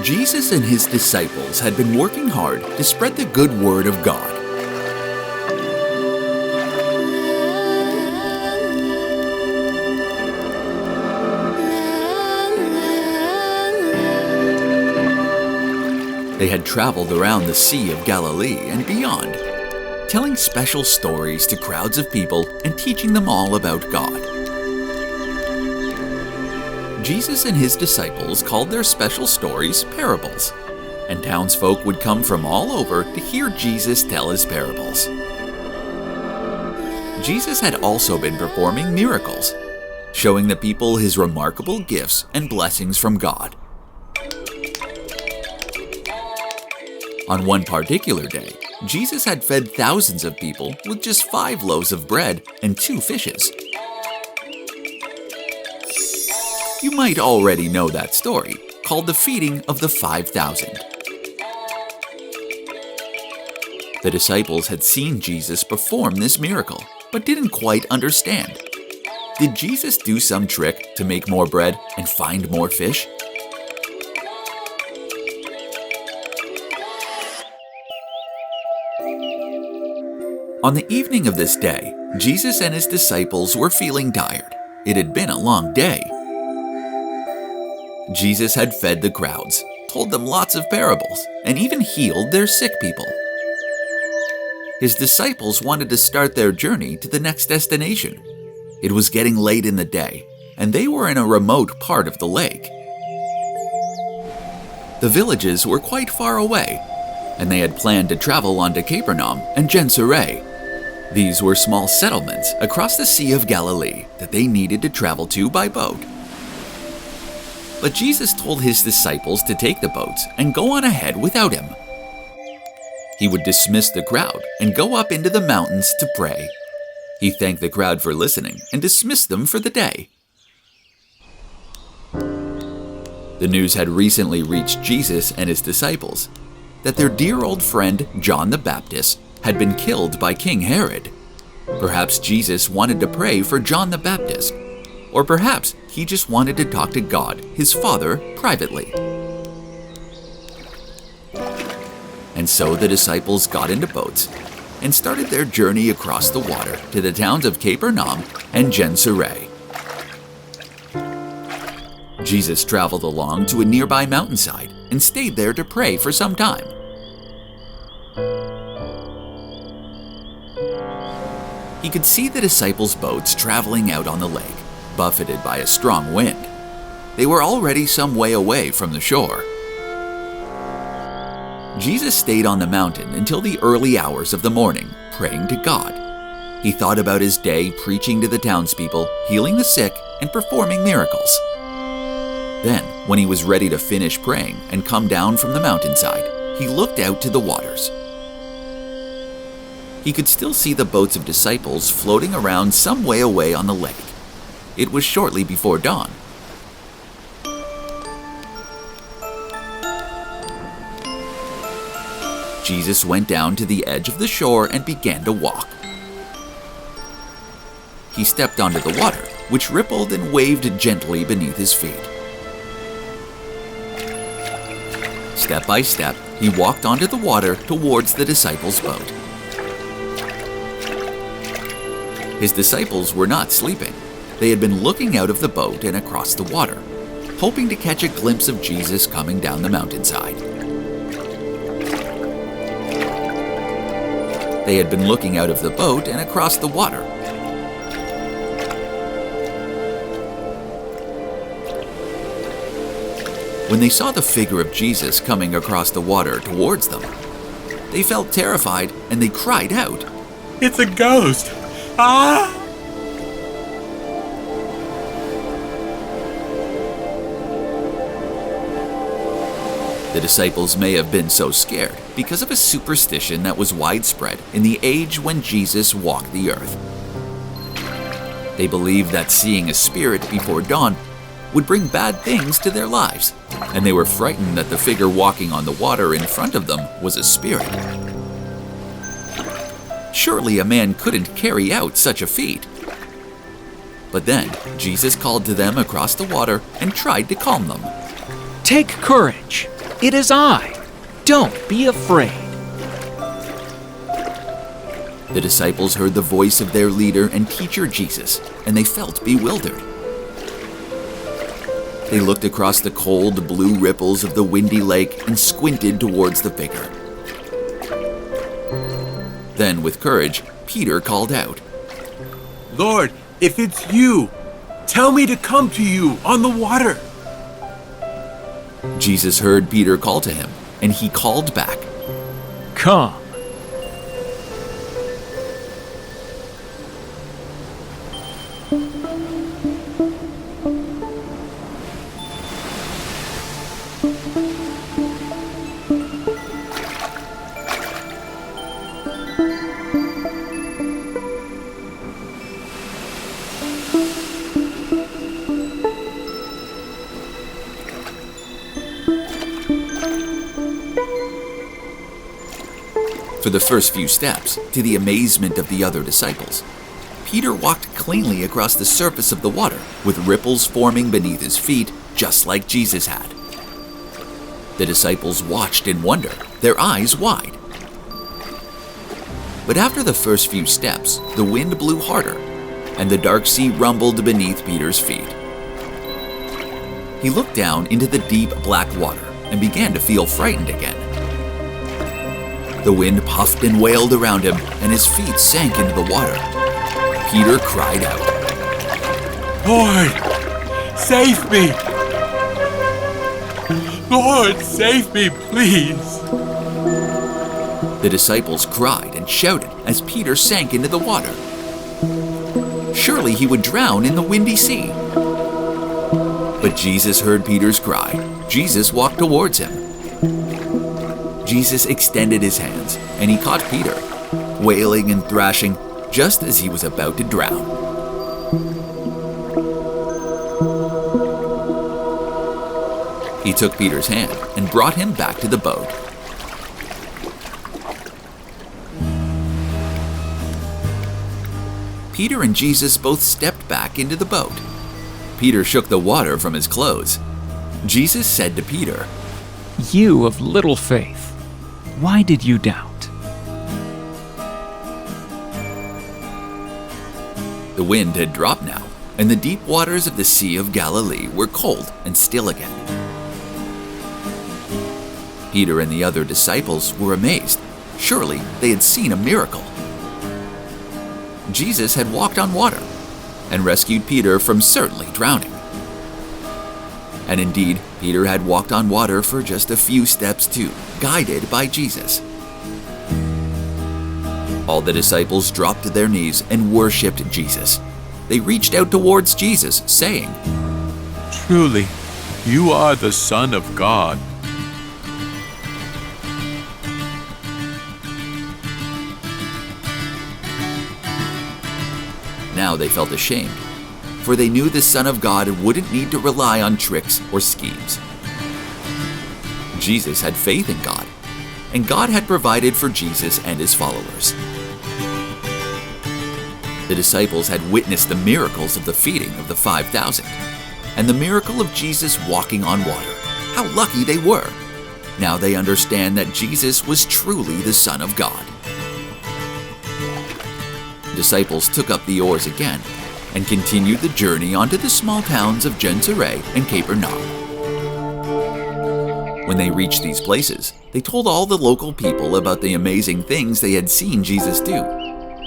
Jesus and his disciples had been working hard to spread the good word of God. They had traveled around the Sea of Galilee and beyond, telling special stories to crowds of people and teaching them all about God. Jesus and his disciples called their special stories parables, and townsfolk would come from all over to hear Jesus tell his parables. Jesus had also been performing miracles, showing the people his remarkable gifts and blessings from God. On one particular day, Jesus had fed thousands of people with just 5 loaves of bread and 2 fishes. You might already know that story, called the feeding of the 5,000. The disciples had seen Jesus perform this miracle, but didn't quite understand. Did Jesus do some trick to make more bread and find more fish? On the evening of this day, Jesus and his disciples were feeling tired. It had been a long day. Jesus had fed the crowds, told them lots of parables, and even healed their sick people. His disciples wanted to start their journey to the next destination. It was getting late in the day, and they were in a remote part of the lake. The villages were quite far away, and they had planned to travel on to Capernaum and Gennesaret. These were small settlements across the Sea of Galilee that they needed to travel to by boat. But Jesus told his disciples to take the boats and go on ahead without him. He would dismiss the crowd and go up into the mountains to pray. He thanked the crowd for listening and dismissed them for the day. The news had recently reached Jesus and his disciples that their dear old friend John the Baptist had been killed by King Herod. Perhaps Jesus wanted to pray for John the Baptist, or perhaps he just wanted to talk to God, his Father, privately. And so the disciples got into boats and started their journey across the water to the towns of Capernaum and Gennesaret. Jesus traveled along to a nearby mountainside and stayed there to pray for some time. He could see the disciples' boats traveling out on the lake, buffeted by a strong wind. They were already some way away from the shore. Jesus stayed on the mountain until the early hours of the morning, praying to God. He thought about his day preaching to the townspeople, healing the sick, and performing miracles. Then, when he was ready to finish praying and come down from the mountainside, he looked out to the waters. He could still see the boats of disciples floating around some way away on the lake. It was shortly before dawn. Jesus went down to the edge of the shore and began to walk. He stepped onto the water, which rippled and waved gently beneath his feet. Step by step, he walked onto the water towards the disciples' boat. His disciples were not sleeping. They had been looking out of the boat and across the water, hoping to catch a glimpse of Jesus coming down the mountainside. They had been looking out of the boat and across the water. When they saw the figure of Jesus coming across the water towards them, they felt terrified and they cried out, "It's a ghost! Ah!" The The disciples may have been so scared because of a superstition that was widespread in the age when Jesus walked the earth. They believed that seeing a spirit before dawn would bring bad things to their lives, and they were frightened that the figure walking on the water in front of them was a spirit. Surely a man couldn't carry out such a feat. But then Jesus called to them across the water and tried to calm them. Take courage. It is I. Don't be afraid. The disciples heard the voice of their leader and teacher Jesus, and they felt bewildered. They looked across the cold blue ripples of the windy lake and squinted towards the figure. Then, with courage, Peter called out, Lord, if it's you, tell me to come to you on the water. Jesus heard Peter call to him, and he called back, Come. For the first few steps, to the amazement of the other disciples, Peter walked cleanly across the surface of the water, with ripples forming beneath his feet, just like Jesus had. The disciples watched in wonder, their eyes wide. But after the first few steps, the wind blew harder, and the dark sea rumbled beneath Peter's feet. He looked down into the deep black water and began to feel frightened again. The wind puffed and wailed around him, and his feet sank into the water. Peter cried out, Lord, save me! Lord, save me, please! The disciples cried and shouted as Peter sank into the water. Surely he would drown in the windy sea. But Jesus heard Peter's cry. Jesus walked towards him. Jesus extended his hands, and he caught Peter, wailing and thrashing just as he was about to drown. He took Peter's hand and brought him back to the boat. Peter and Jesus both stepped back into the boat. Peter shook the water from his clothes. Jesus said to Peter, You of little faith, why did you doubt? The wind had dropped now, and the deep waters of the Sea of Galilee were cold and still again. Peter and the other disciples were amazed. Surely they had seen a miracle. Jesus had walked on water and rescued Peter from certainly drowning. And indeed, Peter had walked on water for just a few steps too, guided by Jesus. All the disciples dropped to their knees and worshipped Jesus. They reached out towards Jesus, saying, Truly, you are the Son of God. Now they felt ashamed, for they knew the Son of God wouldn't need to rely on tricks or schemes. Jesus had faith in God, and God had provided for Jesus and his followers. The disciples had witnessed the miracles of the feeding of the 5,000, and the miracle of Jesus walking on water. How lucky they were! Now they understand that Jesus was truly the Son of God. The disciples took up the oars again and continued the journey onto the small towns of Gennesaret and Capernaum. When they reached these places, they told all the local people about the amazing things they had seen Jesus do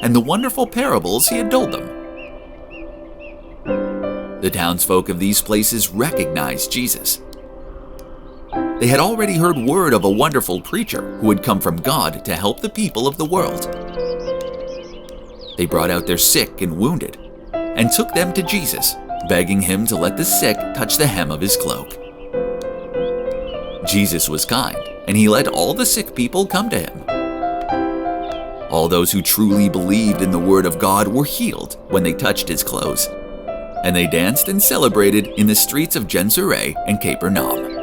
and the wonderful parables he had told them. The townsfolk of these places recognized Jesus. They had already heard word of a wonderful preacher who had come from God to help the people of the world. They brought out their sick and wounded and took them to Jesus, begging him to let the sick touch the hem of his cloak. Jesus was kind, and he let all the sick people come to him. All those who truly believed in the word of God were healed when they touched his clothes, and they danced and celebrated in the streets of Gennesaret and Capernaum.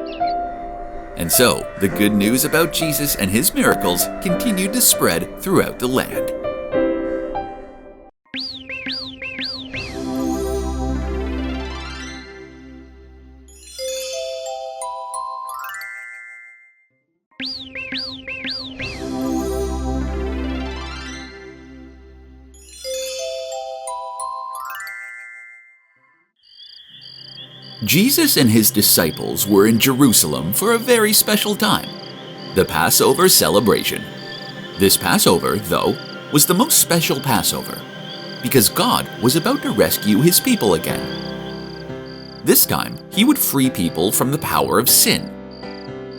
And so, the good news about Jesus and his miracles continued to spread throughout the land. Jesus and his disciples were in Jerusalem for a very special time, the Passover celebration. This Passover, though, was the most special Passover because God was about to rescue his people again. This time, he would free people from the power of sin,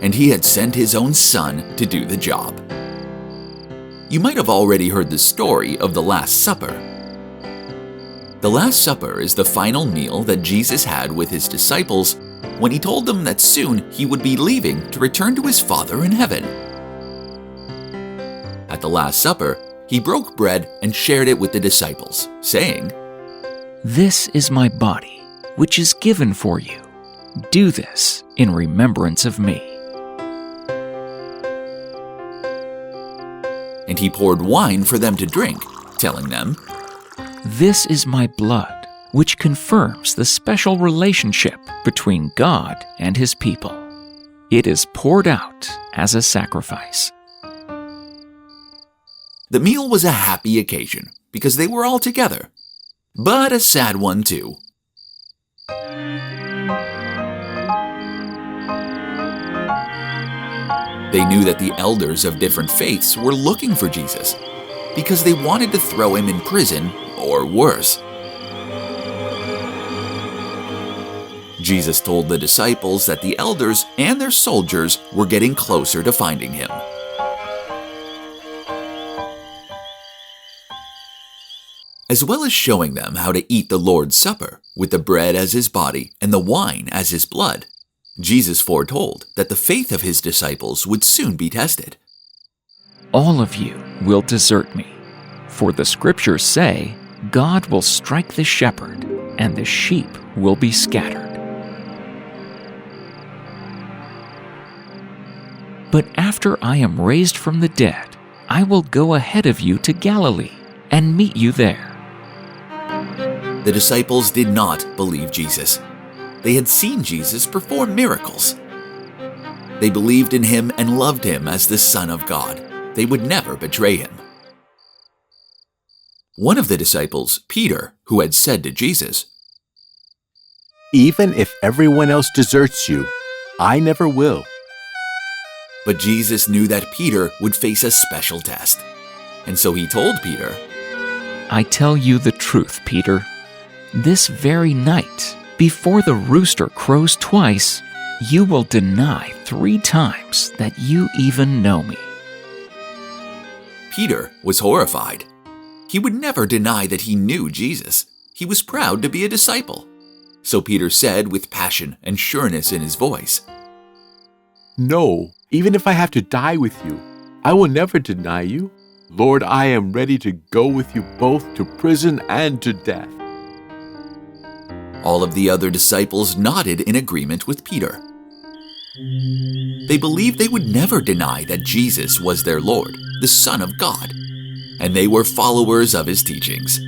and he had sent his own son to do the job. You might have already heard the story of the Last Supper. The Last Supper is the final meal that Jesus had with his disciples when he told them that soon he would be leaving to return to his Father in heaven. At the Last Supper, he broke bread and shared it with the disciples, saying, "This is my body, which is given for you. Do this in remembrance of me." And he poured wine for them to drink, telling them, "This is my blood, which confirms the special relationship between God and his people. It is poured out as a sacrifice." The meal was a happy occasion because they were all together, but a sad one too. They knew that the elders of different faiths were looking for Jesus because they wanted to throw him in prison or worse. Jesus told the disciples that the elders and their soldiers were getting closer to finding him. As well as showing them how to eat the Lord's Supper with the bread as his body and the wine as his blood, Jesus foretold that the faith of his disciples would soon be tested. "All of you will desert me, for the scriptures say, God will strike the shepherd, and the sheep will be scattered. But after I am raised from the dead, I will go ahead of you to Galilee and meet you there." The disciples did not believe Jesus. They had seen Jesus perform miracles. They believed in him and loved him as the Son of God. They would never betray him. One of the disciples, Peter, who had said to Jesus, "Even if everyone else deserts you, I never will." But Jesus knew that Peter would face a special test. And so he told Peter, "I tell you the truth, Peter. This very night, before the rooster crows twice, you will deny 3 times that you even know me." Peter was horrified. He would never deny that he knew Jesus. He was proud to be a disciple. So Peter said with passion and sureness in his voice, "No, even if I have to die with you, I will never deny you. Lord, I am ready to go with you both to prison and to death." All of the other disciples nodded in agreement with Peter. They believed they would never deny that Jesus was their Lord, the Son of God, and they were followers of his teachings.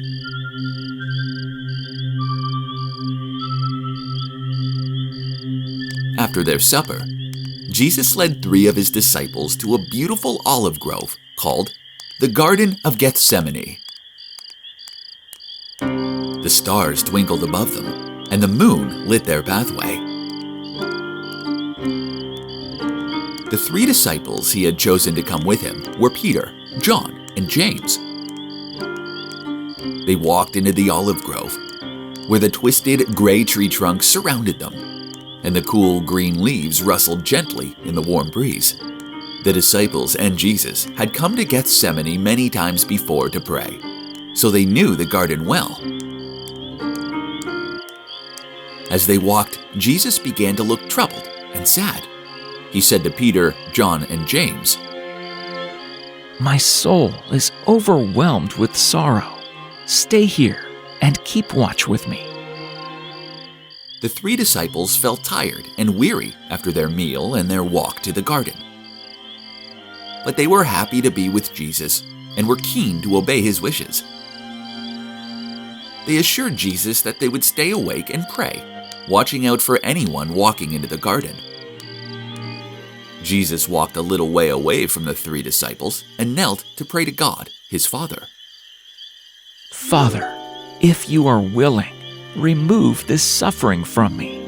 After their supper, Jesus led 3 of his disciples to a beautiful olive grove called the Garden of Gethsemane. The stars twinkled above them, and the moon lit their pathway. The 3 disciples he had chosen to come with him were Peter, John, and James. They walked into the olive grove, where the twisted gray tree trunks surrounded them, and the cool green leaves rustled gently in the warm breeze. The disciples and Jesus had come to Gethsemane many times before to pray, so they knew the garden well. As they walked, Jesus began to look troubled and sad. he said to Peter, John, and James, My soul is overwhelmed with sorrow. Stay here and keep watch with me. The 3 disciples felt tired and weary after their meal and their walk to the garden. But they were happy to be with Jesus and were keen to obey his wishes. They assured Jesus that they would stay awake and pray, watching out for anyone walking into the garden. Jesus walked a little way away from the 3 disciples and knelt to pray to God, his Father. Father, if you are willing, remove this suffering from me.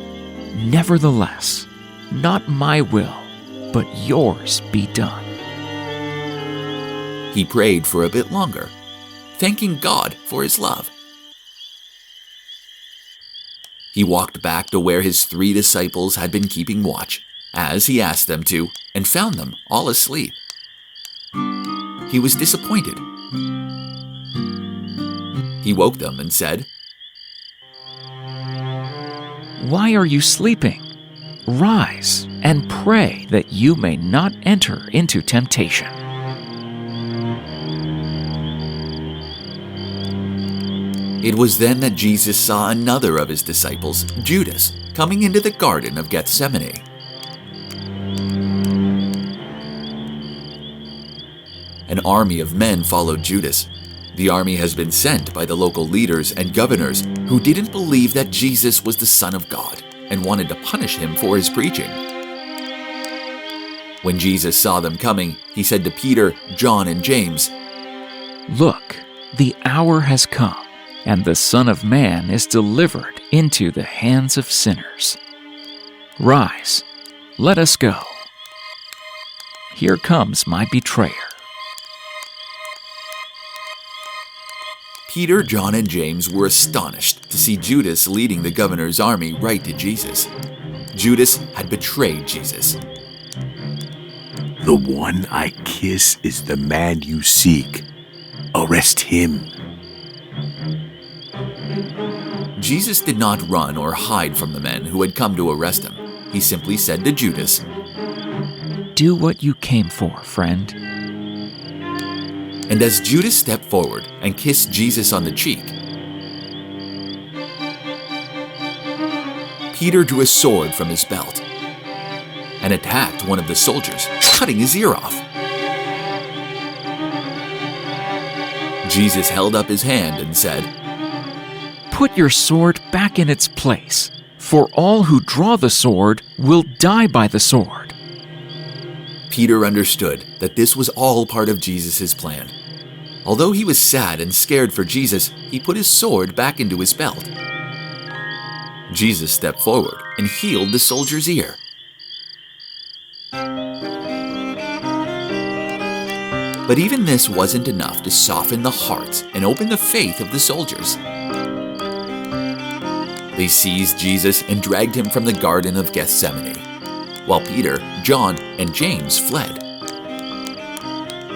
Nevertheless, not my will, but yours be done. He prayed for a bit longer, thanking God for his love. He walked back to where his 3 disciples had been keeping watch, as he asked them to, and found them all asleep. He was disappointed. He woke them and said, Why are you sleeping? Rise and pray that you may not enter into temptation. It was then that Jesus saw another of his disciples, Judas, coming into the Garden of Gethsemane. An army of men followed Judas. The army has been sent by the local leaders and governors who didn't believe that Jesus was the Son of God and wanted to punish him for his preaching. When Jesus saw them coming, he said to Peter, John, and James, Look, the hour has come, and the Son of Man is delivered into the hands of sinners. Rise, let us go. Here comes my betrayer. Peter, John, and James were astonished to see Judas leading the governor's army right to Jesus. Judas had betrayed Jesus. The one I kiss is the man you seek. Arrest him. Jesus did not run or hide from the men who had come to arrest him. He simply said to Judas, Do what you came for, friend. And as Judas stepped forward and kissed Jesus on the cheek, Peter drew a sword from his belt and attacked one of the soldiers, cutting his ear off. Jesus held up his hand and said, Put your sword back in its place, for all who draw the sword will die by the sword. Peter understood that this was all part of Jesus' plan. Although he was sad and scared for Jesus, he put his sword back into his belt. Jesus stepped forward and healed the soldier's ear. But even this wasn't enough to soften the hearts and open the faith of the soldiers. They seized Jesus and dragged him from the Garden of Gethsemane, while Peter, John, and James fled.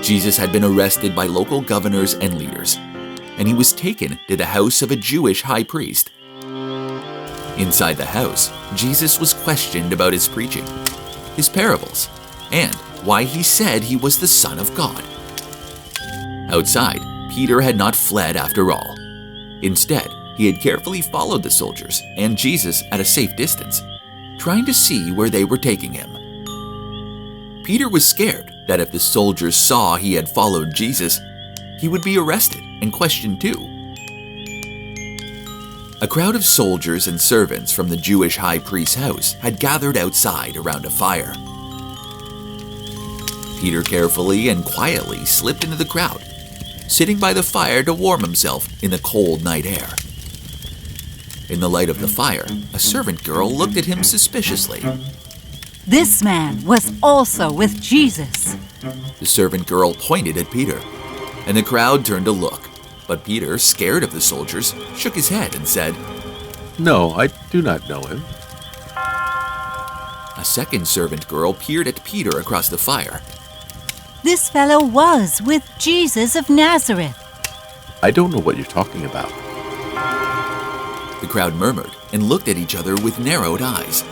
Jesus had been arrested by local governors and leaders, and he was taken to the house of a Jewish high priest. Inside the house, Jesus was questioned about his preaching, his parables, and why he said he was the Son of God. Outside, Peter had not fled after all. Instead, he had carefully followed the soldiers and Jesus at a safe distance, trying to see where they were taking him. Peter was scared that if the soldiers saw he had followed Jesus, he would be arrested and questioned too. A crowd of soldiers and servants from the Jewish high priest's house had gathered outside around a fire. Peter carefully and quietly slipped into the crowd, sitting by the fire to warm himself in the cold night air. In the light of the fire, a servant girl looked at him suspiciously. This man was also with Jesus. The servant girl pointed at Peter, and the crowd turned to look. But Peter, scared of the soldiers, shook his head and said, No, I do not know him. A second servant girl peered at Peter across the fire. This fellow was with Jesus of Nazareth. I don't know what you're talking about. The crowd murmured and looked at each other with narrowed eyes.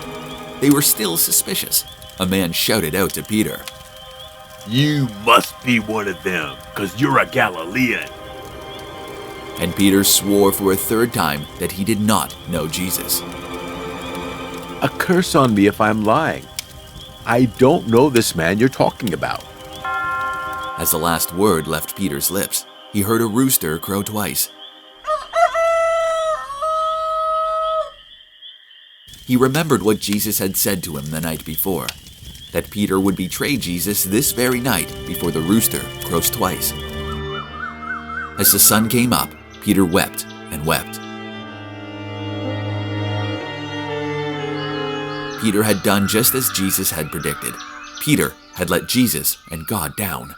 They were still suspicious, a man shouted out to Peter, You must be one of them, 'cause you're a Galilean. and Peter swore for a third time that he did not know Jesus. A curse on me if I'm lying. I don't know this man you're talking about. As the last word left Peter's lips, he heard a rooster crow twice. He remembered what Jesus had said to him the night before, that Peter would betray Jesus this very night before the rooster crows twice. As the sun came up, Peter wept and wept. Peter had done just as Jesus had predicted. Peter had let Jesus and God down.